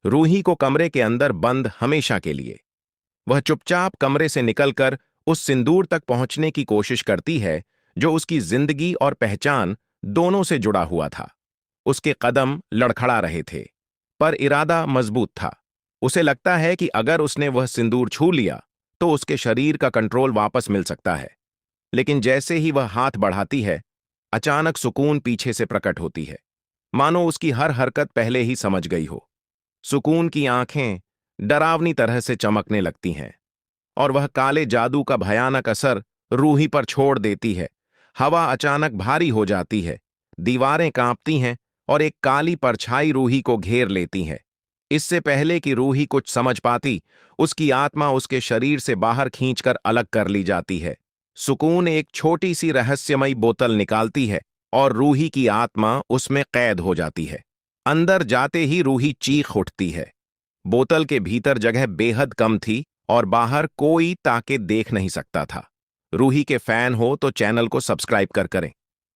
रूही को कमरे के अंदर बंद हमेशा के लिए। वह चुपचाप कमरे से निकलकर उस सिंदूर तक पहुंचने की कोशिश करती है जो उसकी जिंदगी और पहचान दोनों से जुड़ा हुआ था। उसके कदम लड़खड़ा रहे थे, पर इरादा मजबूत था। उसे लगता है कि अगर उसने वह सिंदूर छू लिया तो उसके शरीर का कंट्रोल वापस मिल सकता है। लेकिन जैसे ही वह हाथ बढ़ाती है, अचानक सुकून पीछे से प्रकट होती है, मानो उसकी हर हरकत पहले ही समझ गई हो। सुकून की आंखें डरावनी तरह से चमकने लगती हैं और वह काले जादू का भयानक असर रूही पर छोड़ देती है। हवा अचानक भारी हो जाती है, दीवारें कांपती हैं और एक काली परछाई रूही को घेर लेती है। इससे पहले कि रूही कुछ समझ पाती, उसकी आत्मा उसके शरीर से बाहर खींचकर अलग कर ली जाती है। सुकून एक छोटी सी रहस्यमयी बोतल निकालती है और रूही की आत्मा उसमें कैद हो जाती है। अंदर जाते ही रूही चीख उठती है। बोतल के भीतर जगह बेहद कम थी और बाहर कोई ताके देख नहीं सकता था। रूही के फैन हो तो चैनल को सब्सक्राइब करें।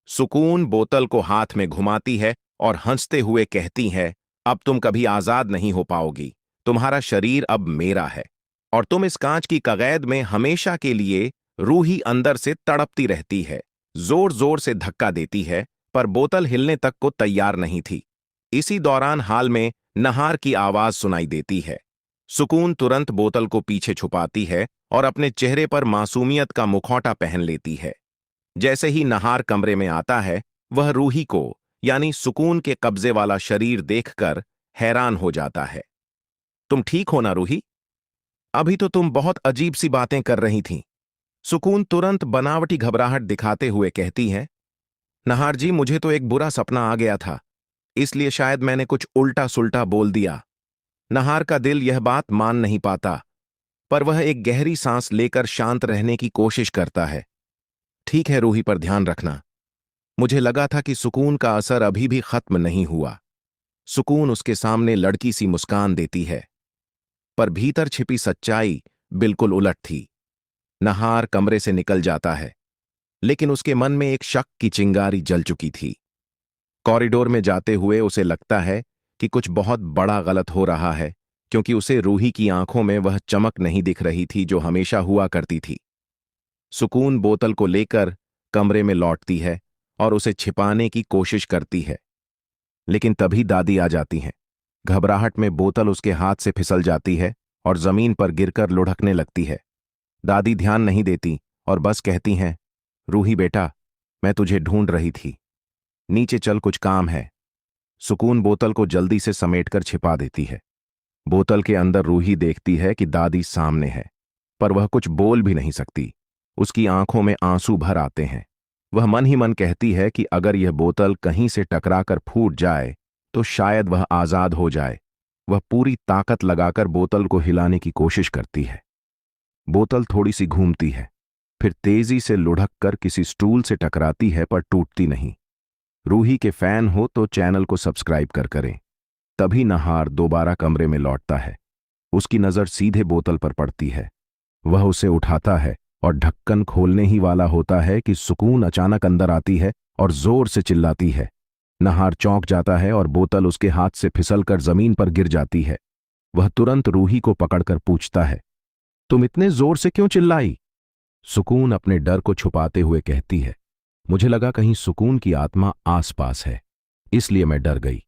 सुकून बोतल को हाथ में घुमाती है और हंसते हुए कहती है, अब तुम कभी आजाद नहीं हो पाओगी। तुम्हारा शरीर अब मेरा है और तुम इस कांच की कगैद में हमेशा के लिए। रूही अंदर से तड़पती रहती है, जोर जोर से धक्का देती है, पर बोतल हिलने तक को तैयार नहीं थी। इसी दौरान हाल में नहार की आवाज सुनाई देती है। सुकून तुरंत बोतल को पीछे छुपाती है और अपने चेहरे पर मासूमियत का मुखौटा पहन लेती है। जैसे ही नहार कमरे में आता है, वह रूही को यानी सुकून के कब्जे वाला शरीर देखकर हैरान हो जाता है। तुम ठीक हो ना रूही? अभी तो तुम बहुत अजीब सी बातें कर रही थीं। सुकून तुरंत बनावटी घबराहट दिखाते हुए कहती है, नहार जी, मुझे तो एक बुरा सपना आ गया था, इसलिए शायद मैंने कुछ उल्टा सुल्टा बोल दिया। नहार का दिल यह बात मान नहीं पाता, पर वह एक गहरी सांस लेकर शांत रहने की कोशिश करता है। ठीक है, रूही पर ध्यान रखना। मुझे लगा था कि सुकून का असर अभी भी खत्म नहीं हुआ। सुकून उसके सामने लड़की सी मुस्कान देती है, पर भीतर छिपी सच्चाई बिल्कुल उलट थी। नहार कमरे से निकल जाता है, लेकिन उसके मन में एक शक की चिंगारी जल चुकी थी। कॉरिडोर में जाते हुए उसे लगता है कि कुछ बहुत बड़ा गलत हो रहा है, क्योंकि उसे रूही की आंखों में वह चमक नहीं दिख रही थी जो हमेशा हुआ करती थी। सुकून बोतल को लेकर कमरे में लौटती है और उसे छिपाने की कोशिश करती है, लेकिन तभी दादी आ जाती हैं। घबराहट में बोतल उसके हाथ से फिसल जाती है और जमीन पर गिरकर लुढ़कने लगती है। दादी ध्यान नहीं देती और बस कहती हैं, रूही बेटा, मैं तुझे ढूंढ रही थी, नीचे चल, कुछ काम है। सुकून बोतल को जल्दी से समेटकर छिपा देती है। बोतल के अंदर रूही देखती है कि दादी सामने है, पर वह कुछ बोल भी नहीं सकती। उसकी आंखों में आंसू भर आते हैं। वह मन ही मन कहती है कि अगर यह बोतल कहीं से टकराकर फूट जाए तो शायद वह आजाद हो जाए। वह पूरी ताकत लगाकर बोतल को हिलाने की कोशिश करती है। बोतल थोड़ी सी घूमती है, फिर तेजी से लुढ़क कर किसी स्टूल से टकराती है, पर टूटती नहीं। रूही के फैन हो तो चैनल को सब्सक्राइब करें। तभी नहार दोबारा कमरे में लौटता है। उसकी नजर सीधे बोतल पर पड़ती है। वह उसे उठाता है और ढक्कन खोलने ही वाला होता है कि सुकून अचानक अंदर आती है और जोर से चिल्लाती है। नहार चौंक जाता है और बोतल उसके हाथ से फिसलकर जमीन पर गिर जाती है। वह तुरंत रूही को पकड़कर पूछता है, तुम इतने जोर से क्यों चिल्लाई? सुकून अपने डर को छुपाते हुए कहती है, मुझे लगा कहीं सुकून की आत्मा आसपास है, इसलिए मैं डर गई।